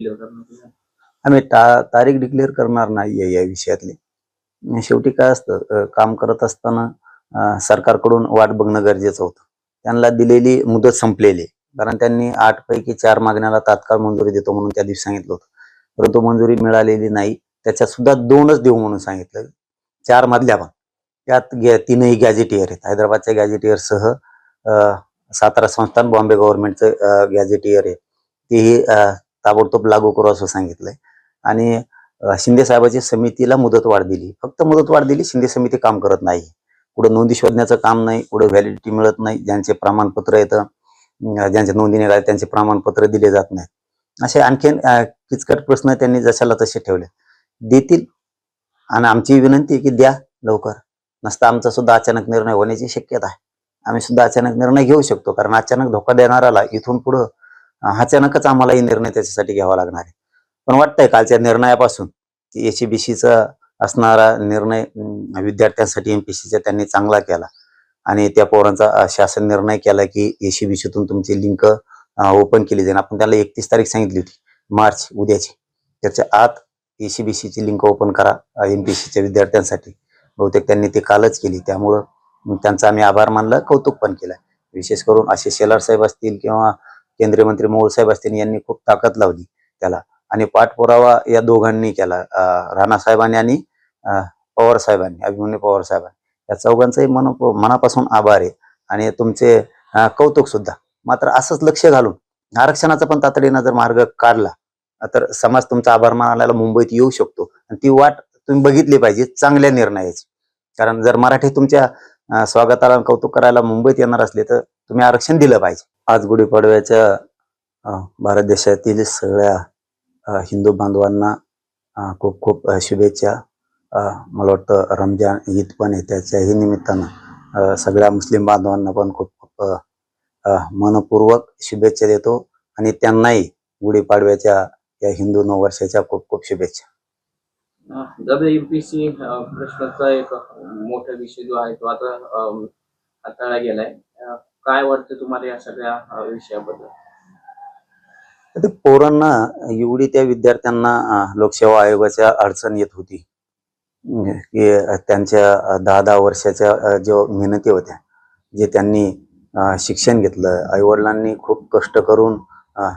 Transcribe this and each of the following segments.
आम्ही तारीख डिक्लेअर करणार नाहीये या विषयातली. शेवटी काय असतं, काम करत असताना सरकारकडून वाट बघणं गरजेचं होतं. त्यांना दिलेली मुदत संपलेली आहे. कारण त्यांनी 8 पैकी 4 मागण्याला तात्काळ मंजुरी देतो म्हणून त्या दिवशी सांगितलं होतं. परंतु मंजुरी मिळालेली नाही. त्याच्यात सुद्धा 2च देऊ म्हणून सांगितलं. 4 मधल्या पण. त्यात 3ही गॅझेटियर आहेत. हैदराबादच्या गॅझेटियरसह सातारा संस्थान, बॉम्बे गव्हर्नमेंटचं गॅझेटियर आहे. तेही ताबडतोब लागू करू असं सांगितलंय. आणि शिंदे साहेबांची समितीला मुदतवाढ दिली. फक्त मुदतवाढ दिली, शिंदे समिती काम करत नाही. कुठं नोंदी शोधण्याचं काम नाही, कुठं व्हॅलिडिटी मिळत नाही, ज्यांचे प्रमाणपत्र येतं, ज्यांच्या नोंदी निघाल्या त्यांचे प्रमाणपत्र दिले जात नाही. असे आणखीन किचकट प्रश्न त्यांनी जशाला तसे ठेवले. देतील, आणि आमची विनंती आहे की द्या लवकर. नसता आमचा सुद्धा अचानक निर्णय होण्याची शक्यता आहे. आम्ही सुद्धा अचानक निर्णय घेऊ शकतो, कारण अचानक धोका देणाराला इथून पुढं अचानकच आम्हालाही निर्णय त्याच्यासाठी घ्यावा लागणार आहे. पण वाटतंय कालच्या निर्णयापासून की एसीबीसीचा असणारा निर्णय विद्यार्थ्यांसाठी एमपीसीचा त्यांनी चांगला केला. आणि त्या पोरांचा शासन निर्णय केला की एसीबीसीतून तुमची लिंक ओपन केली जाईल. आपण त्याला 31 तारीख सांगितली होती, मार्च, उद्याची. त्याच्या आत एसीबीसीची लिंक ओपन करा एमपीसीच्या विद्यार्थ्यांसाठी. बहुतेक त्यांनी ते कालच केली. त्यामुळं त्यांचा आम्ही आभार मानला, कौतुक पण केलं. विशेष करून असे शेलार साहेब असतील किंवा केंद्रीय मंत्री मोहोळ साहेब असतील, यांनी खूप ताकद लावली त्याला. आणि पाठपुरावा या दोघांनी केला, राणा साहेबांनी आणि पवार साहेबांनी, अभिमन्यू पवार साहेबांनी. या चौघांचंही मनापासून आभार आहे आणि तुमचे कौतुक सुद्धा. मात्र असंच लक्ष घालून आरक्षणाचा पण तातडीनं जर मार्ग काढला तर समाज तुमचा आभार मानायला मुंबईत येऊ शकतो. आणि ती वाट तुम्ही बघितली पाहिजे चांगल्या निर्णयाची. कारण जर मराठी तुमच्या स्वागताला कौतुक करायला मुंबईत येणार असले तर तुम्ही आरक्षण दिलं पाहिजे. आज गुढीपाडव्याच्या भारत देशातील सगळ्या हिंदू बांधवांना खूप खूप शुभेच्छा. मला वाटतं रमजान ईद पण आहे, त्याच्याही निमित्तानं सगळ्या मुस्लिम बांधवांना पण खूप खूप मनपूर्वक शुभेच्छा देतो. आणि त्यांनाही गुढीपाडव्याच्या या हिंदू नववर्षाच्या खूप खूप शुभेच्छा. दादा, एमपीसी प्रश्नाचा एक मोठा विषय जो आहे तो आता हाताळला गेलाय. काय वाटतं तुम्हाला या सगळ्या विषयाबद्दल? ते पोरांना एवढी त्या विद्यार्थ्यांना लोकसेवा आयोगाच्या अडचण येत होती की त्यांच्या 10-10 वर्षाच्या जो मेहनती होत्या, जे त्यांनी शिक्षण घेतलं, आईवडिलांनी खूप कष्ट करून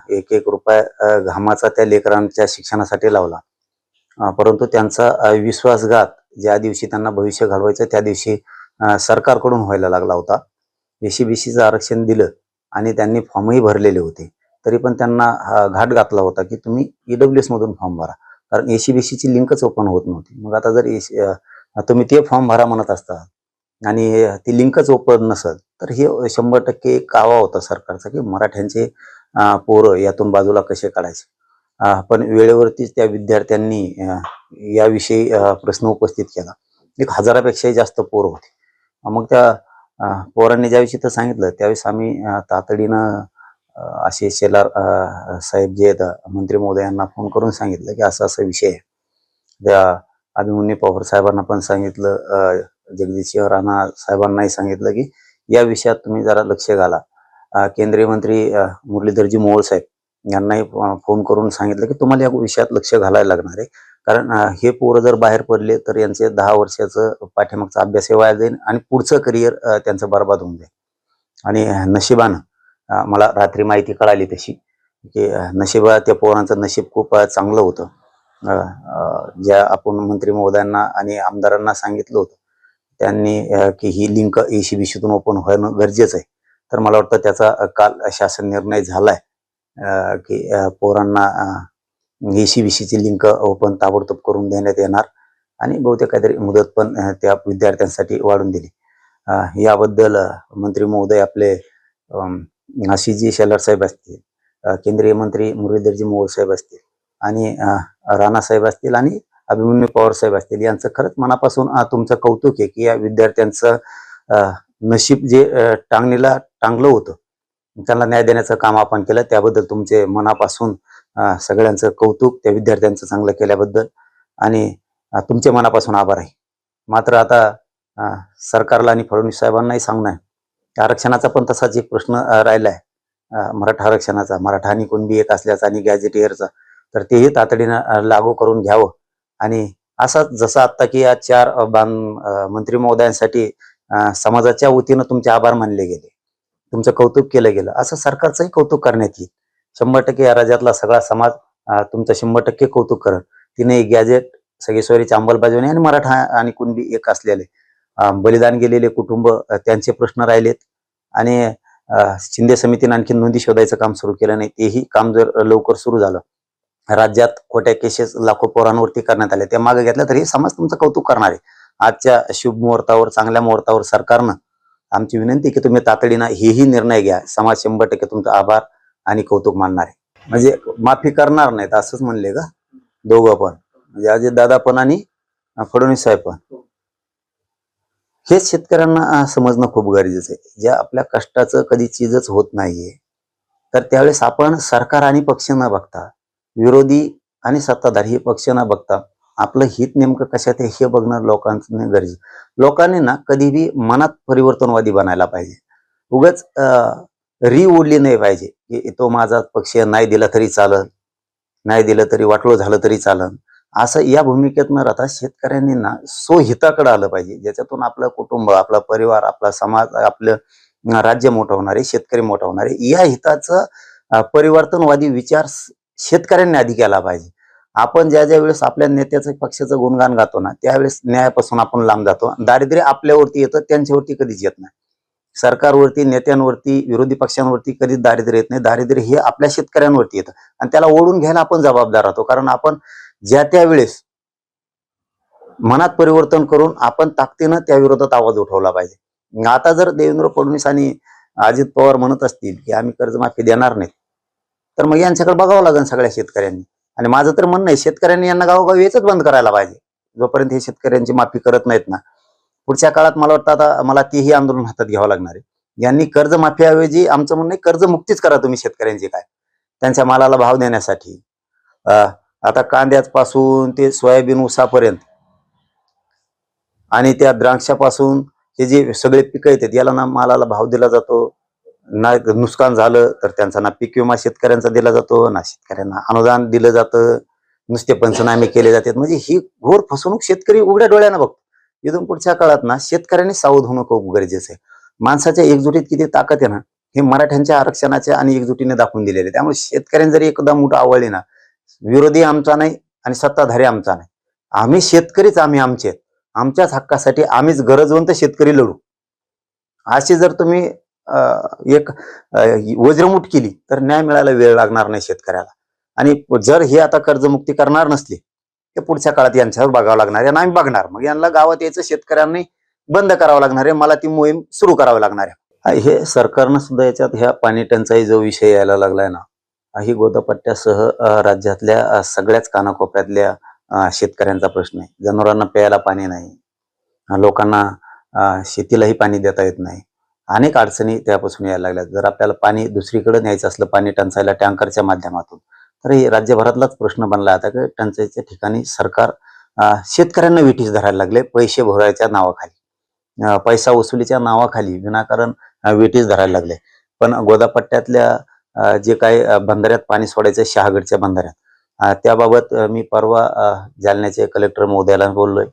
एक एक रुपया घामाचा त्या लेकरांच्या शिक्षणासाठी लावला. परंतु त्यांचा विश्वासघात ज्या दिवशी त्यांना भविष्य घडवायचं त्या दिवशी सरकारकडून व्हायला लागला होता. एसीबीसीचं आरक्षण दिलं आणि त्यांनी फॉर्मही भरलेले होते, तरी पण त्यांना घाट घातला होता की तुम्ही ईडब्ल्यूएस मधून फॉर्म भरा, कारण एसीबीसीची लिंकच ओपन होत नव्हती. मग आता जर तुम्ही ते फॉर्म भरा म्हणत असता आणि ती लिंकच ओपन नसेल तर हे 100% कावा होता सरकारचा की मराठ्यांचे पोरं यातून बाजूला कसे काढायचे. पण वेळेवरतीच त्या विद्यार्थ्यांनी याविषयी प्रश्न उपस्थित केला. 1000पेक्षाही जास्त पोरं होते. मग त्या पोरांनी ज्याविषयी तर सांगितलं त्यावेळेस आम्ही तातडीनं असे शेलार साहेब जे आहेत मंत्री महोदयांना फोन करून सांगितलं की असा असा विषय आहे. त्या अभिमन्यू पवार साहेबांना पण सांगितलं, जगदीशसिंह राणा साहेबांनाही सांगितलं की या विषयात तुम्ही जरा लक्ष घाला. केंद्रीय मंत्री मुरलीधरजी मोहोळ साहेब यांनाही फोन करून सांगितलं की तुम्हाला या विषयात लक्ष घालायला लागणार आहे, कारण हे पोरं जर बाहेर पडले तर यांचे 10 वर्षाचं पाठीमागचा अभ्यास वाया जाईल आणि पुढचं करिअर त्यांचं बरबाद होऊन जाईल. आणि नशिबानं मला रात्री माहिती कळाली तशी की नशिबा त्या पोरांचं नशीब खूप चांगलं होतं. ज्या आपण मंत्री महोदयांना आणि आमदारांना सांगितलं होतं त्यांनी की ही लिंक एसीबीसीतून ओपन होणं गरजेचं आहे, तर मला वाटतं त्याचा काल शासन निर्णय झालाय की पोरांना एसीबीसीची लिंक ओपन ताबडतोब करून देण्यात येणार आणि बहुतेक काहीतरी मुदत पण त्या विद्यार्थ्यांसाठी वाढून दिली. याबद्दल मंत्री महोदय आपले आशिषजी शेलार साहेब असतील, केंद्रीय मंत्री मुरलीधरजी मोहोळ साहेब असतील आणि राणा साहेब असतील आणि अभिमन्यू पवार साहेब असतील, यांचं खरंच मनापासून तुमचं कौतुक आहे की या विद्यार्थ्यांचं नशीब जे टांगलं होतं त्यांना न्याय देण्याचं काम आपण केलं. त्याबद्दल तुमचे मनापासून सगळ्यांचं कौतुक, त्या विद्यार्थ्यांचं चांगलं केल्याबद्दल आणि तुमचे मनापासून आभार आहे. मात्र आता सरकारला आणि फडणवीस साहेबांनाही सांगणं आहे, आरक्षणाचा पण तसाच एक प्रश्न राहिला आहे, मराठा आरक्षणाचा. मराठा आणि कुणबी एक असल्याचा आणि गॅझेटियरचा तर तेही तातडीनं लागू करून घ्यावं. आणि असाच जसं आता की या 4 मंत्री महोदयांसाठी समाजाच्या वतीनं तुमचे आभार मानले गेले, तुमचं कौतुक केलं गेलं, असं सरकारचंही कौतुक करण्यात येईल. 100% या राज्यातला सगळा समाज तुमचं 100% कौतुक करेल. तिने गॅजेट, सगळी सोयरीची अंमलबजावणी आणि मराठा आणि कुणबी एक असलेले बलिदान गेलेले कुटुंब, त्यांचे प्रश्न राहिलेत. आणि शिंदे समितीने आणखी नोंदी शोधायचं काम सुरू केलं नाही. तेही काम जर लवकर सुरू झालं, राज्यात खोट्या केसेस लाखो पोरांवरती करण्यात आल्या, त्या मागे घेतल्या तरी समाज तुमचं कौतुक करणार आहे. आजच्या शुभ मुहूर्तावर, चांगल्या मुहूर्तावर सरकारनं आमची विनंती की तुम्ही तातडीनं हेही निर्णय घ्या. समाज 100% तुमचा आभार आणि कौतुक मानणार आहे. म्हणजे माफी करणार नाहीत असंच म्हणले का दोघं पण, म्हणजे अजितदादा पण आणि फडणवीस साहेब पण. हेच शेतकऱ्यांना समजणं खूप गरजेचं आहे. ज्या आपल्या कष्टाचं कधी चीजच होत नाहीये, तर त्यावेळेस आपण सरकार आणि पक्ष न बघता, विरोधी आणि सत्ताधारी हे पक्ष न बघता, आपलं हित नेमकं कशात आहे हे बघणं लोकांचं गरजेचं. लोकांनी ना कधीही मनात परिवर्तनवादी बनायला पाहिजे. उगाच ओढली नाही पाहिजे की तो माझा पक्ष नाही दिला तरी चालल, नाही दिलं तरी वाटलं झालं तरी चालन, असं या भूमिकेत न राहता शेतकऱ्यांनी ना स्वहिताकडे आलं पाहिजे, ज्याच्यातून आपलं कुटुंब, आपला परिवार, आपला समाज, आपलं राज्य मोठं होणार आहे, शेतकरी मोठा होणार आहे. या हिताचं परिवर्तनवादी विचार शेतकऱ्यांनी आधी केला पाहिजे. आपण ज्या ज्या वेळेस आपल्या नेत्याचं पक्षाचं गुणगान गातो ना, त्यावेळेस न्यायापासून आपण लांब जातो. दारिद्र्य आपल्यावरती येतं, त्यांच्यावरती कधीच येत नाही. सरकारवरती, नेत्यांवरती, विरोधी पक्षांवरती कधीच दारिद्र्य येत नाही. दारिद्र्य हे आपल्या शेतकऱ्यांवरती येतं आणि त्याला ओढून घ्यायला आपण जबाबदार राहतो. कारण आपण ज्या त्या वेळेस मनात परिवर्तन करून आपण ताकदीनं त्या विरोधात आवाज उठवला पाहिजे. आता जर देवेंद्र फडणवीस आणि अजित पवार म्हणत असतील की आम्ही कर्जमाफी देणार नाही, तर मग यांच्याकडे बघावं लागेल सगळ्या शेतकऱ्यांनी. आणि माझं तर म्हणणं आहे, शेतकऱ्यांनी यांना गावोगावी यायचंच बंद करायला पाहिजे. जोपर्यंत हे शेतकऱ्यांची माफी करत नाहीत ना, पुढच्या काळात मला वाटतं आता मला तेही आंदोलन हातात घ्यावं लागणार आहे. यांनी कर्जमाफीऐवजी आमचं म्हणणं आहे कर्जमुक्तीच करा तुम्ही शेतकऱ्यांची. काय त्यांच्या मालाला भाव देण्यासाठी आता कांद्यापासून ते सोयाबीन, ऊसापर्यंत आणि त्या द्राक्षापासून हे जे सगळे पिकं येतात, याला ना मालाला भाव दिला जातो ना. नुकसान झालं तर त्यांचा ना पीक विमा शेतकऱ्यांचा दिला जातो, ना शेतकऱ्यांना अनुदान दिलं जातं, नुसते पंचनामे केले जातात. म्हणजे ही घोर फसवणूक शेतकरी उघड्या डोळ्यानं बघतो. इथून पुढच्या काळात ना शेतकऱ्यांनी सावध होणं खूप गरजेचं आहे. माणसाच्या एकजुटीत किती ताकद आहे ना, हे मराठ्यांच्या आरक्षणाच्या आणि एकजुटीने दाखवून दिलेले. त्यामुळे शेतकऱ्यांनी जरी एकदा मुठ आवळली ना, विरोधी आमचा नाही आणि सत्ताधारी आमचा नाही, आम्ही शेतकरीच, आम्ही आमचे, आमच्याच हक्कासाठी आम्हीच गरजवंत शेतकरी लढू. अशी जर तुम्ही एक वज्रमुठ केली तर न्याय मिळायला वेळ लागणार नाही शेतकऱ्याला. आणि जर हे आता कर्जमुक्ती करणार नसली, ते पुढच्या काळात यांच्यावर बघावं लागणार आहे आणि आम्ही बघणार. मग यांना गावात यायचं शेतकऱ्यांनी बंद करावं लागणार आहे. मला ती मोहीम सुरू करावी लागणार आहे. हे सरकारनं सुद्धा याच्यात ह्या पाणी टंचाई जो विषय यायला लागलाय ना, ही गोदापट्ट्यासह राज्यातल्या सगळ्याच कानाकोपऱ्यातल्या शेतकऱ्यांचा प्रश्न आहे. जनावरांना प्यायला पाणी नाही, लोकांना शेतीलाही पाणी देता येत नाही. अनेक अडचणी त्यापासून यायला लागल्यात. जर आपल्याला पाणी दुसरीकडे न्यायचं असलं, पाणी टंचाईला टँकरच्या माध्यमातून, तर हे राज्यभरातलाच प्रश्न बनला आता की टंचाईच्या ठिकाणी सरकार शेतकऱ्यांना विठीस धरायला लागले. पैसे भरायच्या नावाखाली, पैसा वसुलीच्या नावाखाली विनाकारण विठीस धरायला लागले. पण गोदापट्ट्यातल्या जे काही बंधाऱ्यात पाणी सोडायचं शहागडच्या बंधाऱ्यात, त्याबाबत मी परवा जालन्याचे कलेक्टर महोदयाला बोललोय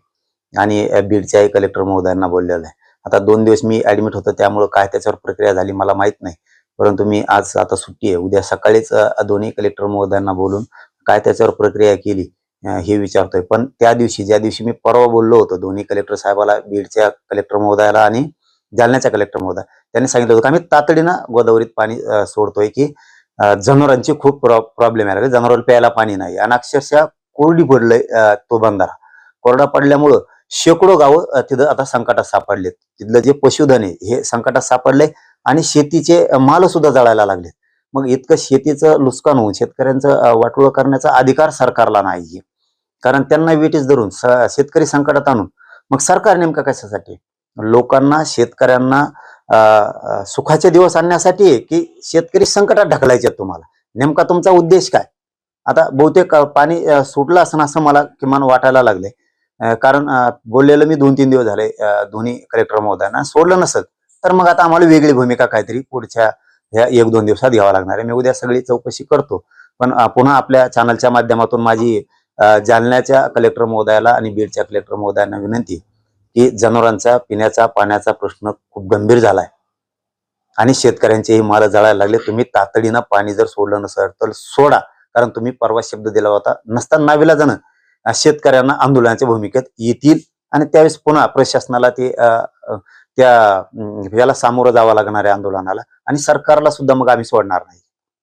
आणि बीडच्याही कलेक्टर महोदयांना बोललेलं आहे. आता 2 दिवस मी ऍडमिट होतो, त्यामुळे काय त्याच्यावर प्रक्रिया झाली मला माहित नाही. परंतु मी आज आता सुट्टी आहे, उद्या सकाळीच दोन्ही कलेक्टर महोदयांना बोलून काय त्याच्यावर प्रक्रिया केली हे विचारतोय. पण त्या दिवशी, ज्या दिवशी मी परवा बोललो होतो दोन्ही कलेक्टर साहेबाला, बीडच्या कलेक्टर महोदयाला आणि जालन्याच्या कलेक्टर महोदय, त्यांनी सांगितलं होतं की आम्ही तातडीनं गोदावरीत पाणी सोडतोय की जनावरांची खूप प्रॉब्लेम यायला लागले, जनावरांना प्यायला पाणी नाही आणि अक्षरशः कोरडी पडलंय तो बंधारा. कोरडा पडल्यामुळं शेकडो गावं तिथं आता संकटात सापडलेत. तिथलं जे पशुधन आहे हे संकटात सापडले आणि शेतीचे माल सुद्धा जळायला लागले. मग इतकं शेतीचं नुकसान होऊन शेतकऱ्यांचं वाटोळं करण्याचा अधिकार सरकारला नाही, कारण त्यांना विटीस धरून शेतकरी संकटात आणून मग सरकार नेमकं कशासाठी? लोकांना, शेतकऱ्यांना सुखाचे दिवस आणण्यासाठी आहे की शेतकरी संकटात ढकलायचे तुम्हाला? नेमका तुमचा उद्देश काय? आता बहुतेक पाणी सुटलं असं असं मला किमान वाटायला लागले. कारण बोललेलं मी 2-3 दिवस झाले दोन्ही कलेक्टर महोदयांना. सोडलं नसेल तर मग आता आम्हाला वेगळी भूमिका काहीतरी पुढच्या ह्या 1-2 दिवसात घ्यावा लागणार आहे. मी उद्या सगळी चौकशी करतो पण पुन्हा आपल्या चॅनलच्या माध्यमातून माझी जालन्याच्या कलेक्टर महोदयाला आणि बीडच्या कलेक्टर महोदयांना विनंती की जनावरांचा पिण्याचा पाण्याचा प्रश्न खूप गंभीर झालाय आणि शेतकऱ्यांचेही माल जळायला लागले. तुम्ही तातडीनं पाणी जर सोडलं नसेल तर सोडा, कारण तुम्ही परवा शब्द दिला होता. नसताना नाविलाजानं शेतकऱ्यांना आंदोलनाच्या भूमिकेत येतील आणि त्यावेळेस पुन्हा प्रशासनाला ते त्या याला सामोरं जावं लागणार आहे आंदोलनाला, आणि सरकारला सुद्धा मग आम्ही सोडणार नाही.